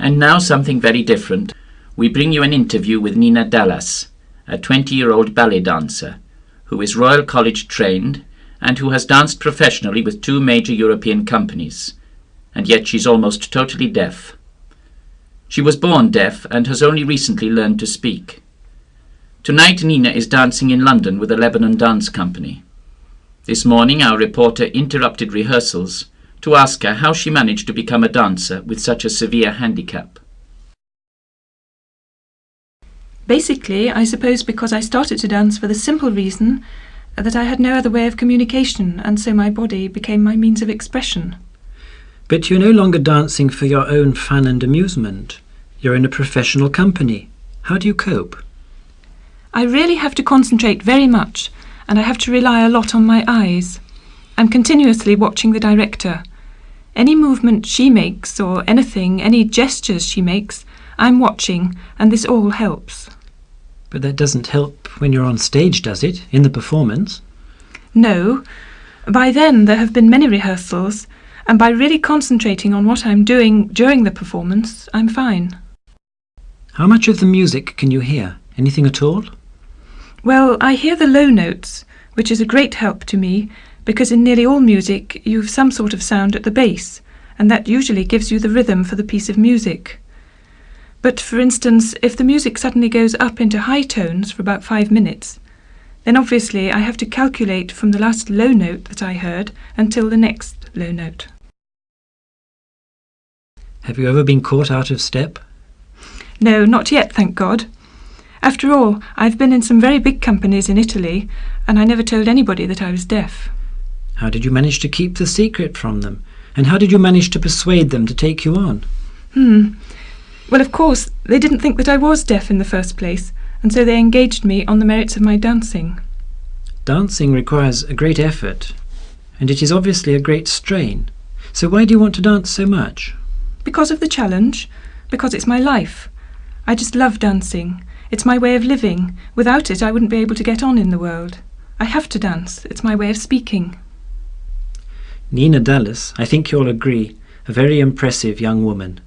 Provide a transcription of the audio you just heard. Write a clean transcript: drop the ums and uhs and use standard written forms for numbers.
And now something very different. We bring you an interview with Nina Dallas, a 20-year-old ballet dancer who is Royal College trained and who has danced professionally with 2 major European companies, and yet she's almost totally deaf. She was born deaf and has only recently learned to speak. Tonight Nina is dancing in London with the Lebanon Dance Company. This morning our reporter interrupted rehearsals to ask her how she managed to become a dancer with such a severe handicap. Basically, I suppose because I started to dance for the simple reason that I had no other way of communication, and so my body became my means of expression. But you're no longer dancing for your own fun and amusement. You're in a professional company. How do you cope? I really have to concentrate very much, and I have to rely a lot on my eyes. I'm continuously watching the director. Any movement she makes, or anything, any gestures she makes, I'm watching, and this all helps. But that doesn't help when you're on stage, does it, in the performance? No. By then there have been many rehearsals, and by really concentrating on what I'm doing during the performance, I'm fine. How much of the music can you hear? Anything at all? Well, I hear the low notes, which is a great help to me, because in nearly all music you've some sort of sound at the base, and that usually gives you the rhythm for the piece of music. But, for instance, if the music suddenly goes up into high tones for about 5 minutes, then obviously I have to calculate from the last low note that I heard until the next low note. Have you ever been caught out of step? No, not yet, thank God. After all, I've been in some very big companies in Italy, and I never told anybody that I was deaf. How did you manage to keep the secret from them? And how did you manage to persuade them to take you on? Well, of course, they didn't think that I was deaf in the first place, and so they engaged me on the merits of my dancing. Dancing requires a great effort, and it is obviously a great strain. So why do you want to dance so much? Because of the challenge, because it's my life. I just love dancing. It's my way of living. Without it, I wouldn't be able to get on in the world. I have to dance. It's my way of speaking. Nina Dallas, I think you'll agree, a very impressive young woman.